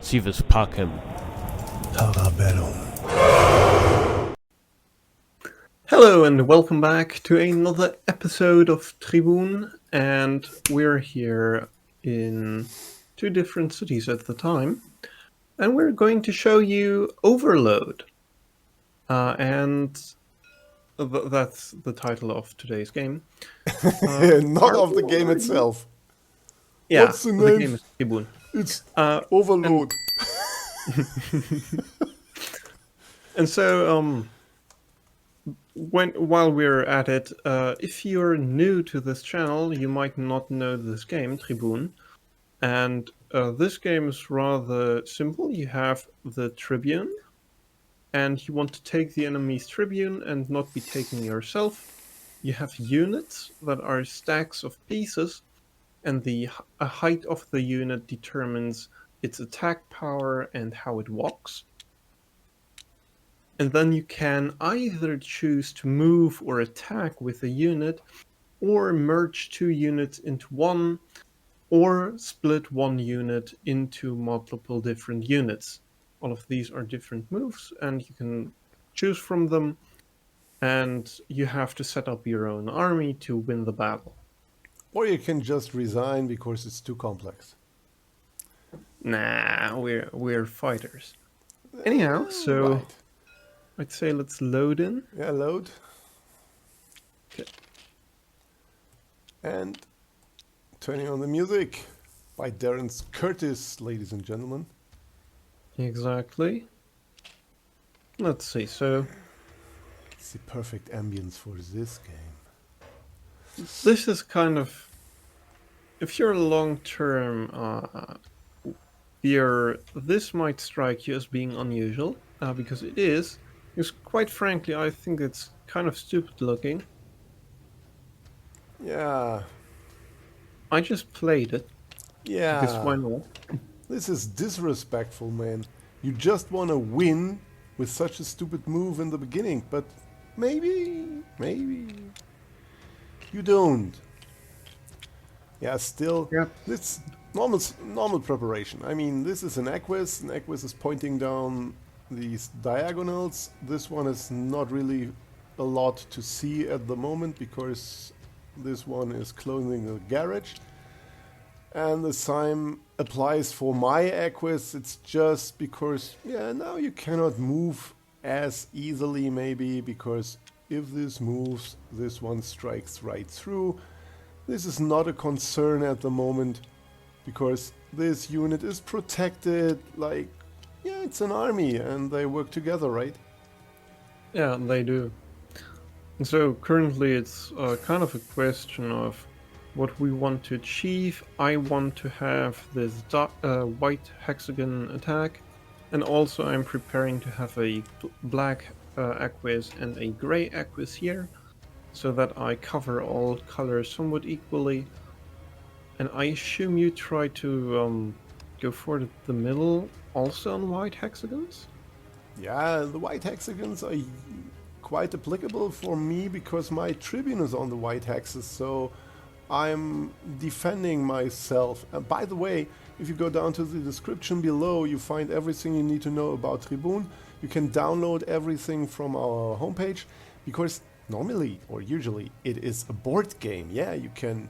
Civis pacem. Hello and welcome back to another episode of Tribun, and we're here in two different cities at the time, and we're going to show you Overload, and that's the title of today's game. Not of the game itself. Yeah, What's the the name? game is Tribun. It's Uh, Overload. And so, while we're at it, if you're new to this channel, you might not know this game, Tribun. And this game is rather simple. You have the Tribune, and you want to take the enemy's Tribune and not be taken yourself. You have units that are stacks of pieces, and the height of the unit determines its attack power and how it walks. And then you can either choose to move or attack with a unit, or merge two units into one, or split one unit into multiple different units. All of these are different moves, and you can choose from them, and you have to set up your own army to win the battle. Or you can just resign because it's too complex. Nah, we're fighters. Anyhow, so Right. I'd say let's load in. Yeah, load. Okay. And turning on the music by Darren Curtis, ladies and gentlemen. Exactly. Let's see, so It's the perfect ambience for this game. this is kind of, if you're long-term viewer, this might strike you as being unusual, because it is. Because quite frankly, I think it's kind of stupid looking. Yeah. I just played it, because why Yeah. not? This is disrespectful, man. You just want to win with such a stupid move in the beginning, but maybe you don't. Yeah, still, Yep. it's normal preparation. I mean, this is an equus. An equus is pointing down these diagonals. This one is not really a lot to see at the moment because this one is closing a garage. And the same applies for my equus. It's just because, yeah, now you cannot move as easily maybe because if this moves, this one strikes right through. This is not a concern at the moment because this unit is protected like, yeah, it's an army and they work together, right? Yeah, they do. And so currently it's kind of a question of what we want to achieve. I want to have this white hexagon attack, and also I'm preparing to have a black equus and a gray equus here, so that I cover all colors somewhat equally. And I assume you try to go for the middle also on white hexagons? Yeah, the white hexagons are quite applicable for me because my Tribune is on the white hexes, so I'm defending myself. And by the way, if you go down to the description below, you find everything you need to know about Tribun. You can download everything from our homepage because normally or usually it is a board game. Yeah, you can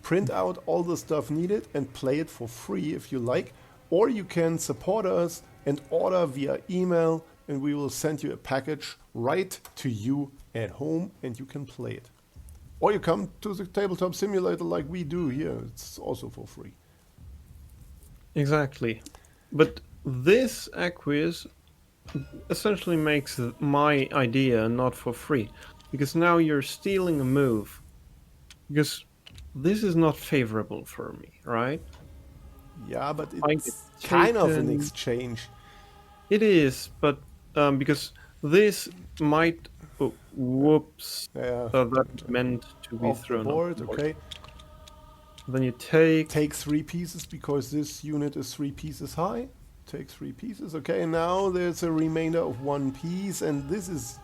print out all the stuff needed and play it for free if you like, or you can support us and order via email and we will send you a package right to you at home and you can play it. Or you come to the Tabletop Simulator like we do here. It's also for free. Exactly. But this equus essentially makes my idea not for free. Because now you're stealing a move. Because this is not favorable for me, right? Yeah, but I it's get kind of an taken. exchange. It is, but because this might... Oh, whoops. Yeah. That meant to be Off the thrown board, off the board. okay. Then you take... Take 3 pieces because this unit is 3 pieces high. Take 3 pieces, okay. And now there's a remainder of 1 piece, and this is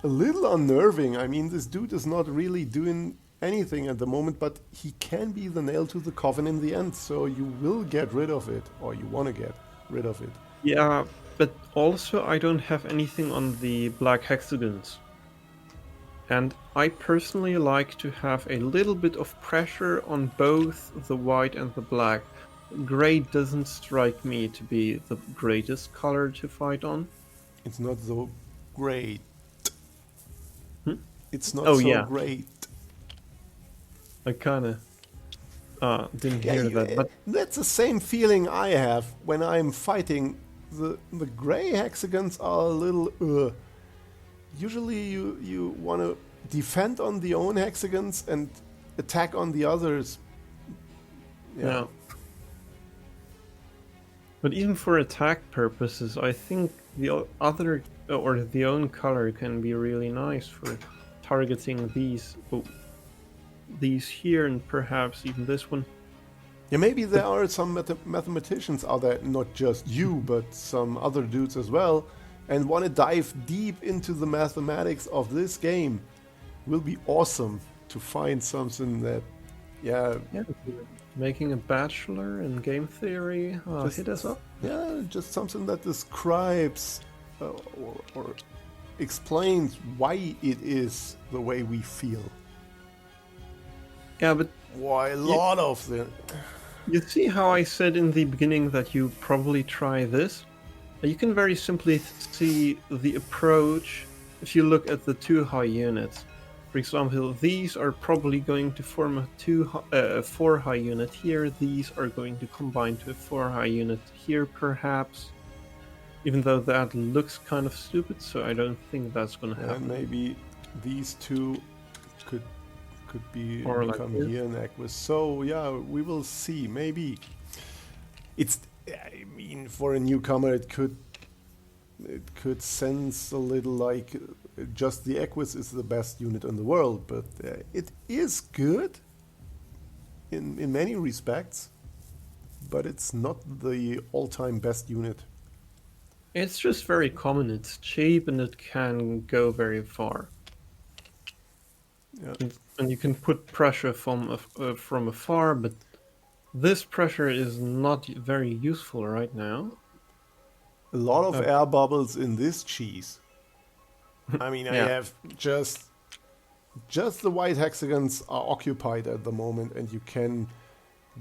a little unnerving. I mean, this dude is not really doing anything at the moment, but he can be the nail to the coffin in the end, so you will get rid of it, or you want to get. rid of it. Yeah, but also I don't have anything on the black hexagons. And I personally like to have a little bit of pressure on both the white and the black. Gray doesn't strike me to be the greatest color to fight on. It's not so great. Hmm? It's not Oh so yeah, great. I kinda didn't Yeah, hear that, but that's the same feeling I have when I'm fighting. The gray hexagons are a little. Usually, you want to defend on the own hexagons and attack on the others. Yeah, yeah. But even for attack purposes, I think the other or the own color can be really nice for targeting these here and perhaps even this one. yeah. Maybe But there are some mathematicians out there, not just you, but some other dudes as well, and want to dive deep into the mathematics of this game. Will be awesome to find something that, yeah, yeah, if you're making a bachelor in game theory, just hit us up. just something that describes or explains why it is the way we feel. Yeah, but Why a you, lot of the you see how I said in the beginning that you probably try this? You can very simply see the approach if you look at the two high units. For example, these are probably going to form a 4 high unit here. These are going to combine to a 4 high unit here, perhaps. Even though that looks kind of stupid, so I don't think that's going to happen. maybe these two could be Or like become this. here in Equus. So yeah, we will see. Maybe it's. I mean, for a newcomer, it could sense a little like just the Equus is the best unit in the world, but it is good in many respects, but it's not the all-time best unit. It's just very common, it's cheap, and it can go very far. Yeah. And you can put pressure from afar, but this pressure is not very useful right now. A lot of Uh, air bubbles in this cheese. I mean, I yeah, have just the white hexagons are occupied at the moment, and you can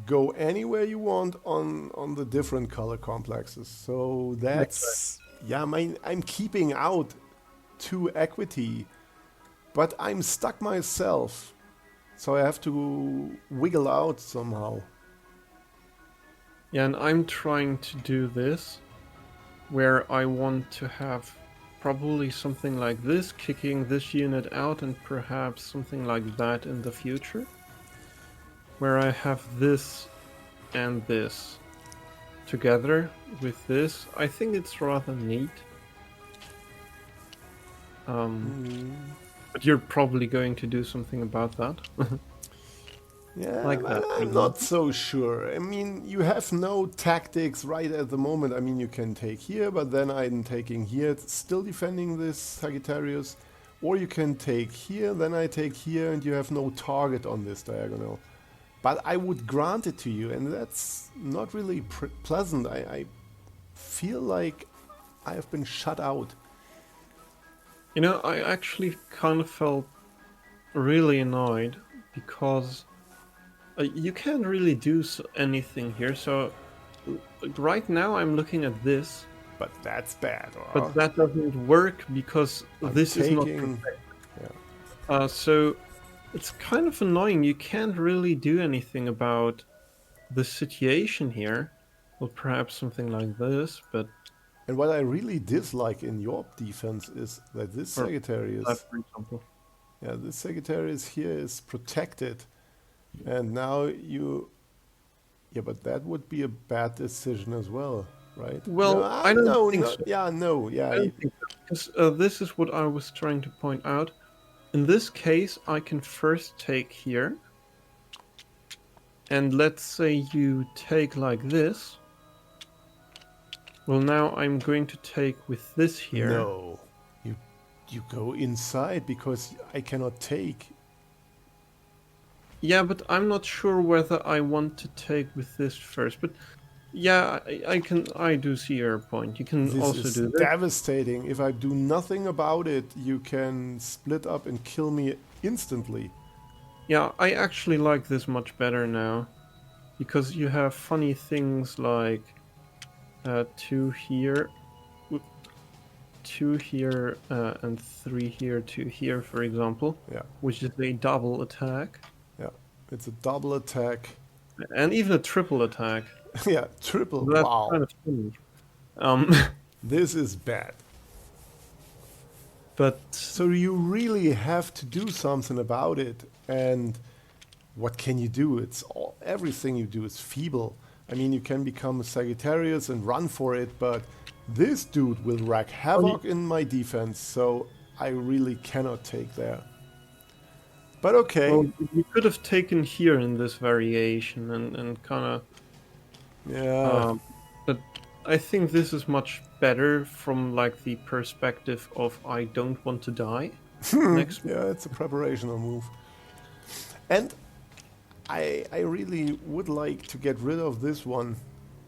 go anywhere you want on the different color complexes. So that's yeah. I'm keeping out 2 equity, but I'm stuck myself, so I have to wiggle out somehow. yeah, and I'm trying to do this where I want to have probably something like this, kicking this unit out, and perhaps something like that in the future, where I have this and this together with this. I think it's rather neat. But you're probably going to do something about that. Yeah, Like well, that, for I'm not example. so sure. I mean, you have no tactics right at the moment. I mean, you can take here, but then I'm taking here, still defending this Sagittarius. Or you can take here, then I take here, and you have no target on this diagonal. But I would grant it to you, and that's not really pleasant. I feel like I have been shut out. You know, I actually kind of felt really annoyed because you can't really do anything here. So right now I'm looking at this, But that's bad. but that doesn't work because I'm this is not taking... protected. Yeah. So it's kind of annoying. You can't really do anything about the situation here. Well, perhaps something like this, but And what I really dislike in your defense is that this or that, Sagittarius, for example. yeah, this Sagittarius here is protected, and now you, yeah, but that would be a bad decision as well, right? No, Well, I don't no, think no, so. yeah, no, I yeah, don't think so because this is what I was trying to point out. In this case, I can first take here, and let's say you take like this. Well, now I'm going to take with this here. no, you, you go inside because I cannot take. Yeah, but I'm not sure whether I want to take with this first. But Yeah, I do see your point. You can This also is do this. devastating. If I do nothing about it, you can split up and kill me instantly. Yeah, I actually like this much better now because you have funny things like two here, w- two here, and three here, two here, for example, Yeah, which is a double attack, yeah. It's a double attack. and even a triple attack. Yeah, triple. That's Wow. kind of funny. Um, This is bad. but So you really have to do something about it. And what can you do? It's all, everything you do is feeble. I mean, you can become a Sagittarius and run for it, but this dude will wreak havoc in my defense, so I really cannot take there. But okay, well, you could have taken here in this variation and kind of. yeah, But I think this is much better from like the perspective of I don't want to die next. yeah, it's a preparational move. And I really would like to get rid of this one.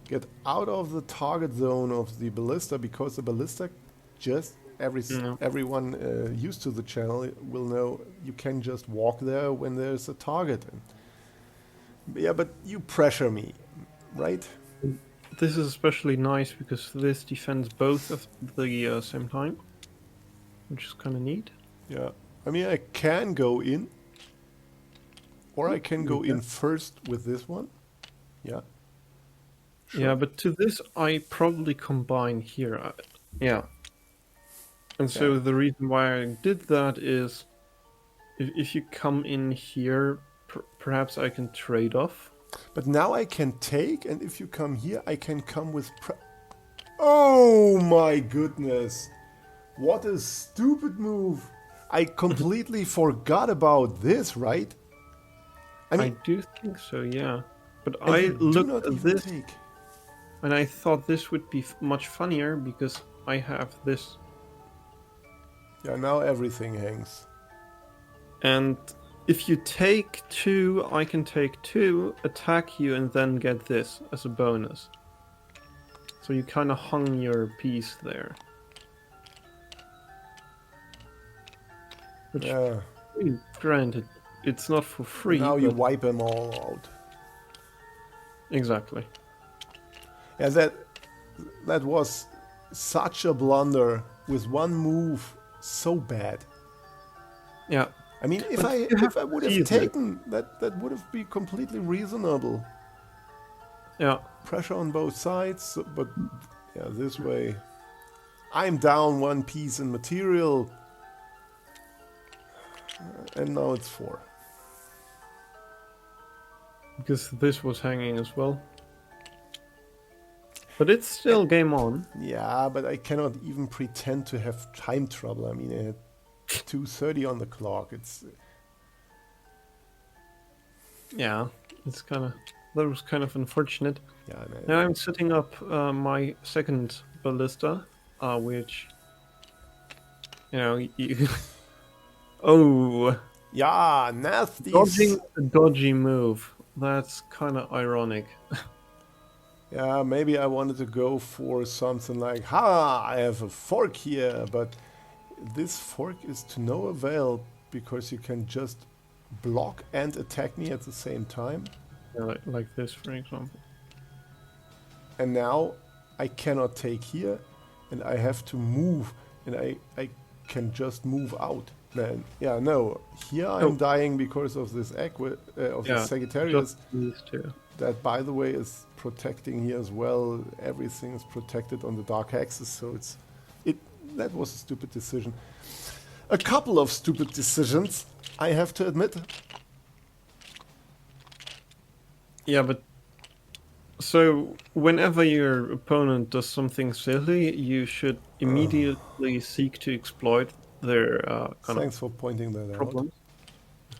Get out of the target zone of the ballista, because the ballista just No. everyone used to the channel will know you can just walk there when there's a target. And yeah, but you pressure me, right? This is especially nice because this defends both at the same time, which is kind of neat. Yeah. I mean, I can go in, or I can go in first with this one. Yeah. Sure. Yeah, but to this I probably combine here. Yeah. And so Yeah. the reason why I did that is if you come in here, perhaps I can trade off. But now I can take, and if you come here, I can come with. Oh my goodness! What a stupid move! I completely forgot about this, right? I I mean, do think so, yeah. But and I you do looked not at even this take. and I thought this would be much funnier because I have this. Yeah, now everything hangs. And if you take two, I can take two, attack you, and then get this as a bonus. So you kind of hung your piece there. Which, Yeah. granted, it's not for free. Now you but wipe them all out. exactly. Yeah, that was such a blunder with one move, so bad. Yeah. I mean, if But I you have if I would to have see this. taken that would have been completely reasonable. Yeah. Pressure on both sides, but yeah, this way, I'm down one piece in material, and now it's 4. Because this was hanging as well. But it's still game on. Yeah, but I cannot even pretend to have time trouble. I mean, I had 2:30 on the clock. It's Yeah. It's kind of. That was kind of unfortunate. yeah, Now I'm setting up my second ballista, which, you oh, yeah, nasty. dodging a dodgy move. That's kind of ironic. Yeah, maybe I wanted to go for something like, ha, I have a fork here, but this fork is to no avail because you can just block and attack me at the same time. Yeah, like this, for example. And now I cannot take here, and I have to move, and I can just move out. Then, yeah, no, here I'm dying because of this the Sagittarius. Just these two. That, by the way, is protecting here as well. Everything is protected on the dark axis, so that was a stupid decision. A couple of stupid decisions, I have to admit. Yeah, but so whenever your opponent does something silly, you should immediately seek to exploit their kind Thanks for pointing that of out. problems.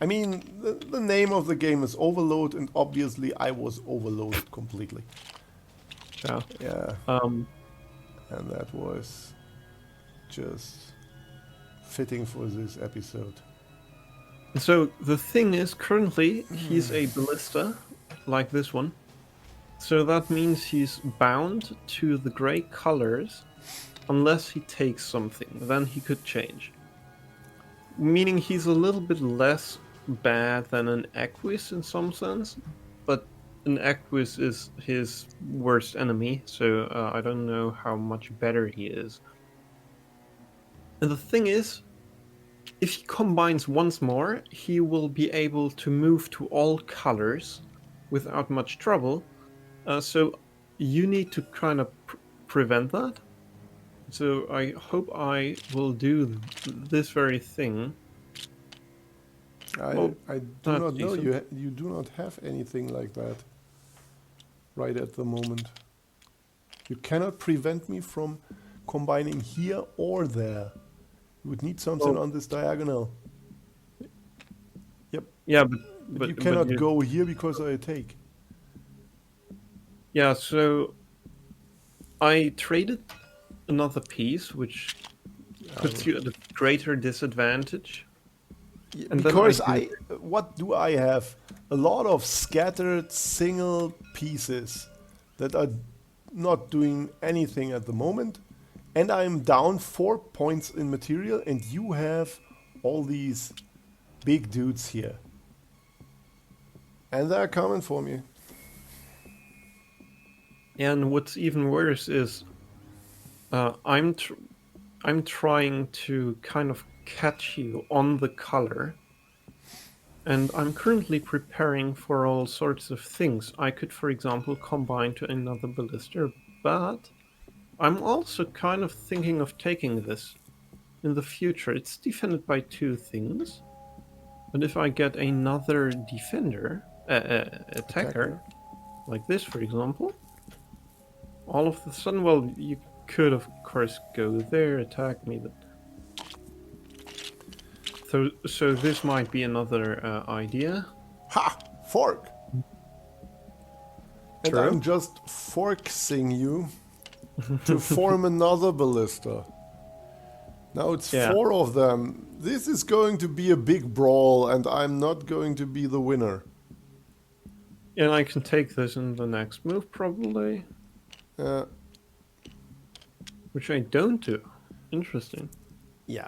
I mean, the name of the game is Overload, and obviously I was overloaded completely. Yeah. Yeah, Um. and that was just fitting for this episode. So the thing is, currently he's a ballista, like this one. So that means he's bound to the gray colors unless he takes something. Then he could change. Meaning he's a little bit less bad than an Equus in some sense, but an Equus is his worst enemy, so I don't know how much better he is. And the thing is, if he combines once more, he will be able to move to all colors without much trouble. So you need to kind of prevent that. So I hope I will do this very thing. I Well, I do that's not know. decent. You do not have anything like that right at the moment. You cannot prevent me from combining here or there. You would need something Well, on this diagonal. Yep. yeah, But you but cannot go here because I take. yeah. So I traded another piece, which puts you at a greater disadvantage. And then Because do what do I have? A lot of scattered single pieces that are not doing anything at the moment. And I'm down 4 points in material, and you have all these big dudes here. And they're coming for me. And what's even worse is I'm trying to kind of catch you on the color, and I'm currently preparing for all sorts of things. I could, for example, combine to another ballista, but I'm also kind of thinking of taking this in the future. It's defended by two things, but if I get another defender, attacker, like this, for example, all of a sudden, well, you could, of course, go there, attack me, but so this might be another idea. Ha! Fork! And True. I'm just forksing you to form another ballista. Now it's Yeah. 4 of them. This is going to be a big brawl, and I'm not going to be the winner. And I can take this in the next move, probably. Uh, Which I don't do. Interesting. yeah,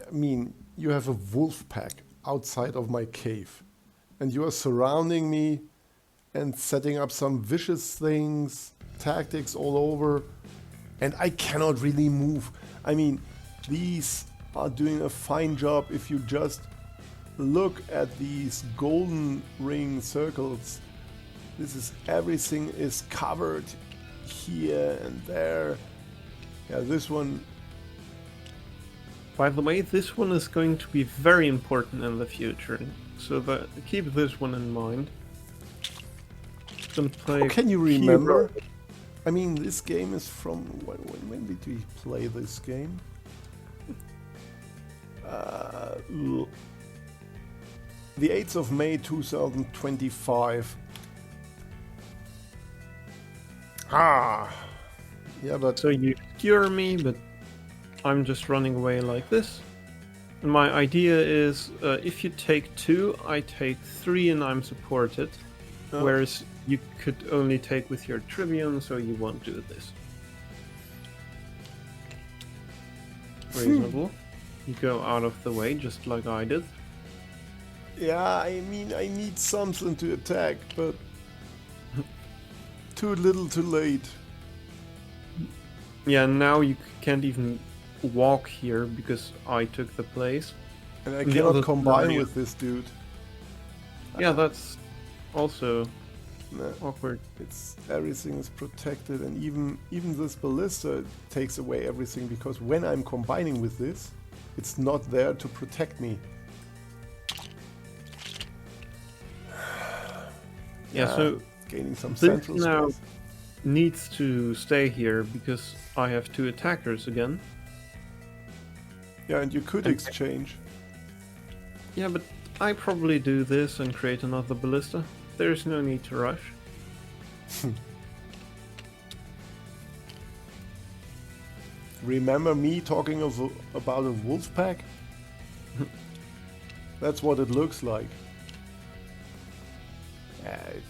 I mean, you have a wolf pack outside of my cave, and you are surrounding me and setting up some vicious things, tactics all over, and I cannot really move. I mean, these are doing a fine job if you just look at these golden ring circles. This is everything is covered here and there. Yeah, this one. By the way, this one is going to be very important in the future, so keep this one in mind. Gonna play How can you hero. remember? I mean, this game is from when did we play this game? The 8th of May 2025. Ah, yeah, but So you cure me, but I'm just running away like this. And my idea is, if you take 2, I take 3 and I'm supported. Whereas you could only take with your Tribune, so you won't do this. Reasonable. You go out of the way, just like I did. yeah, I mean, I need something to attack, but too little, too late. Yeah, now you can't even walk here because I took the place. And I The cannot other combine scenario. with this dude. Yeah, that's also Nah, awkward. it's everything is protected, and even this ballista takes away everything, because when I'm combining with this, it's not there to protect me. Yeah, so gaining some this central now space. needs to stay here because I have 2 attackers again. Yeah, and you could And- exchange. Yeah, but I probably do this and create another ballista. There's no need to rush. Remember me talking about a wolf pack? That's what it looks like.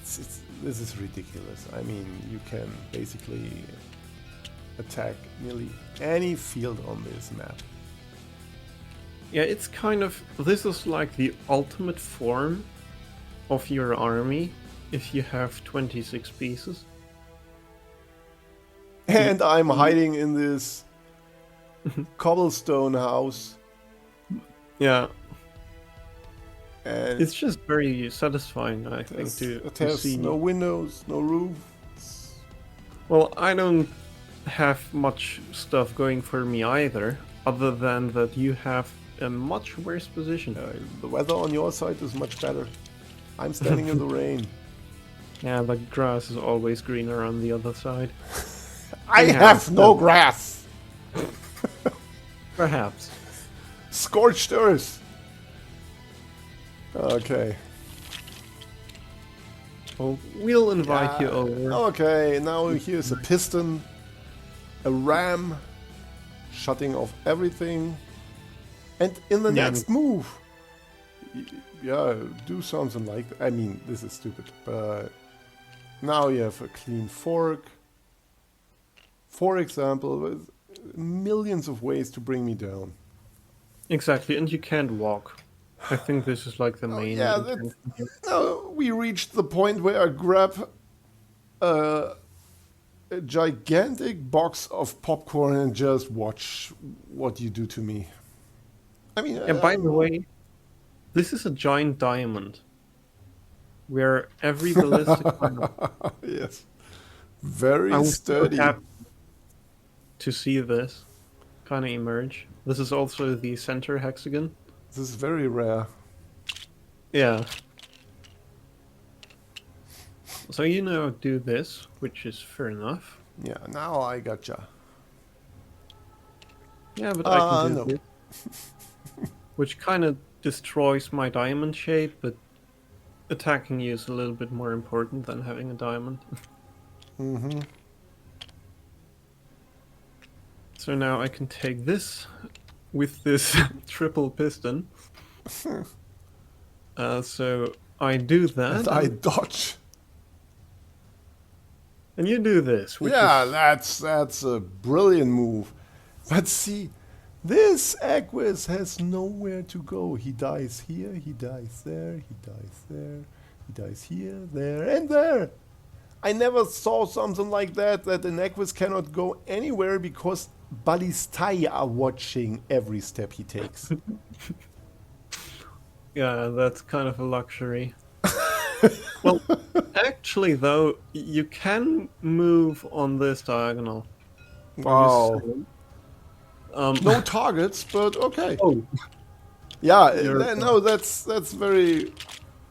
This is ridiculous. I mean, you can basically attack nearly any field on this map. Yeah, it's kind of... This is like the ultimate form of your army if you have 26 pieces. And I'm hiding in this cobblestone house. Yeah. And It's just very satisfying, I think, it to has see. no windows, no roof. Well, I don't have much stuff going for me either, other than that you have a much worse position. The weather on your side is much better. I'm standing in the rain. Yeah, the grass is always greener on the other side. I have no grass. Perhaps. Scorched earth. Okay. Well, we'll invite you over. Okay, now here's a piston, a ram, shutting off everything, and in the next move, do something like that. I mean, this is stupid, but now you have a clean fork. For example, with millions of ways to bring me down. Exactly, and you can't walk. I think this is like the main... we reached the point where I grab a gigantic box of popcorn and just watch what you do to me. I mean... And by the way, this is a giant diamond. Where every ballistic... Yes. Very sturdy. So happy to see this kind of emerge. This is also the center hexagon. This is very rare. Yeah. So you now do this, which is fair enough. Yeah, now I gotcha. Yeah, but I can do this. Which kind of destroys my diamond shape, but attacking you is a little bit more important than having a diamond. Mm-hmm. So now I can take this with this triple piston. So I do that. And I dodge. And you do this. Which is... that's a brilliant move. But see, this Aquis has nowhere to go. He dies here, he dies there, he dies there, he dies here, there, and there. I never saw something like that an Aquis cannot go anywhere because ballistae are watching every step he takes. Yeah, that's kind of a luxury. Well, actually, though, you can move on this diagonal. Wow. No targets, but okay. Oh. Yeah, no, that's very...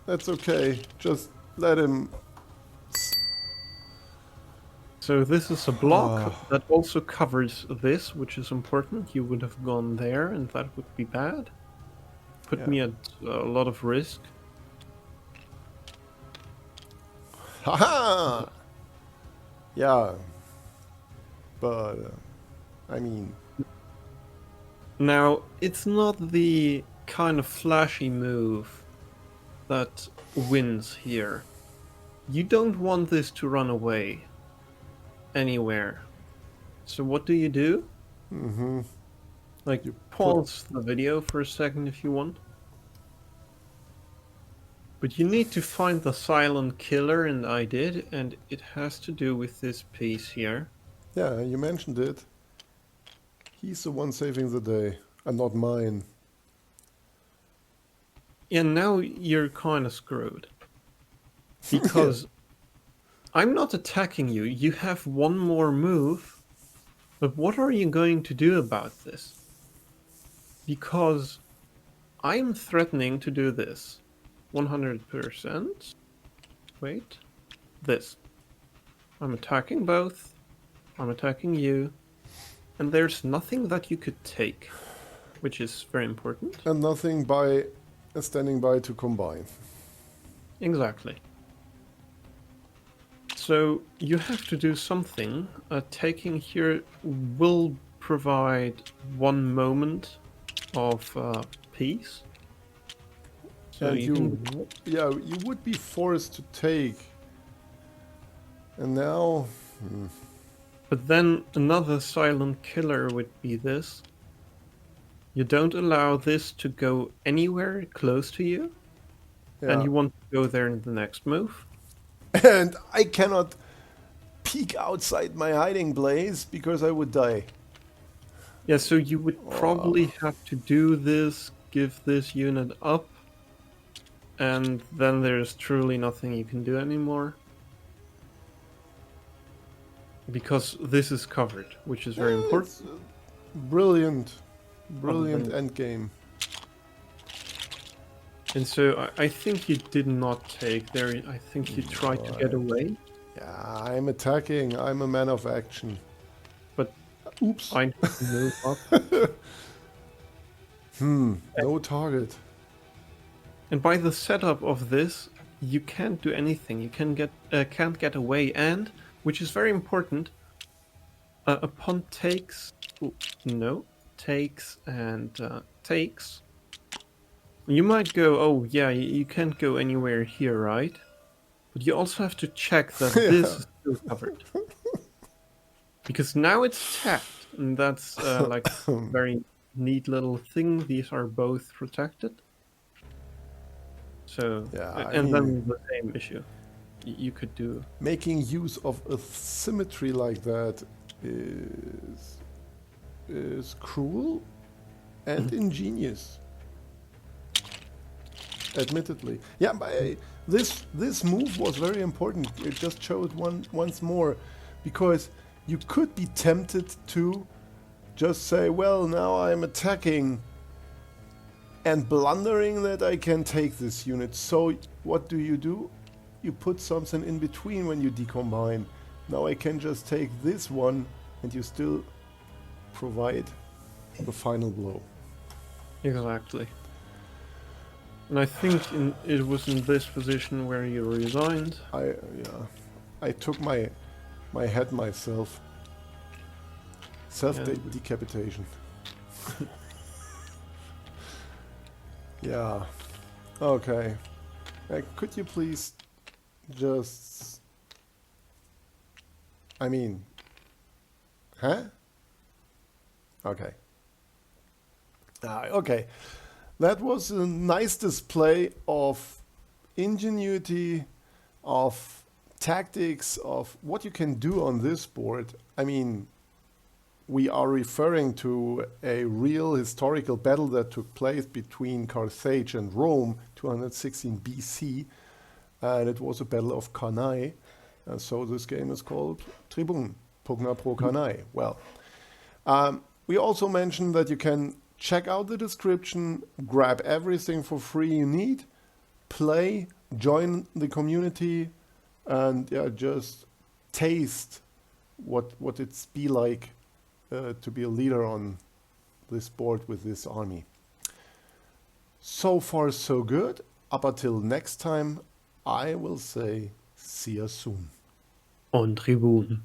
That's okay. Just let him... So this is a block that also covers this, which is important. You would have gone there, and that would be bad. Put me at a lot of risk. Haha! Yeah. But, I mean... Now, it's not the kind of flashy move that wins here. You don't want this to run away anywhere. So what do? Mm-hmm. Like, you pause the video for a second if you want. But you need to find the silent killer, and I did, and it has to do with this piece here. Yeah, you mentioned it. He's the one saving the day, and not mine. Yeah, now you're kind of screwed. Because I'm not attacking you. You have one more move. But what are you going to do about this? Because I'm threatening to do this. 100%. Wait. This. I'm attacking both. I'm attacking you. And there's nothing that you could take. Which is very important. And nothing by standing by to combine. Exactly. So you have to do something. Taking here will provide one moment of peace. So and you can. you would be forced to take. And now, But then another silent killer would be this. You don't allow this to go anywhere close to you, and yeah, you want to go there in the next move. and I cannot peek outside my hiding place because I would die. Yeah, so you would probably have to do this, give this unit up, and then there's truly nothing you can do anymore. Because this is covered, which is very important. It's brilliant, Other brilliant than- endgame. And so I think you did not take there. I think you tried to get away, Yeah, I'm attacking. I'm a man of action. but Oops. I need to move up. No target. And by the setup of this, you can't do anything. You can't get away, and which is very important. Upon takes, takes and takes. You might go, oh yeah, you can't go anywhere here, right? But you also have to check that this is still covered. Because now it's tapped, and that's like a very neat little thing. These are both protected. So, Yeah, I and mean, then the same issue. You could do. making use of a symmetry like that is cruel and ingenious. Admittedly, yeah. But this move was very important. It just showed once more, because you could be tempted to just say, "Well, now I'm attacking and blundering that I can take this unit." So what do? You put something in between when you decombine. Now I can just take this one, and you still provide the final blow. Exactly. And I think it was in this position where you resigned. I took my head myself. Self Yeah. decapitation. Yeah. Okay. Could you please just... I mean... Huh? Okay. Okay. That was a nice display of ingenuity, of tactics, of what you can do on this board. I mean, we are referring to a real historical battle that took place between Carthage and Rome, 216 BC, and it was a battle of Cannae. So this game is called Tribun, Pugna pro Cannae. Well, we also mentioned that you can check out the description, grab everything for free you need, play, join the community, and yeah, just taste what it's be like to be a leader on this board with this army. So far so good. Up until next time, I will say see you soon. On Tribun.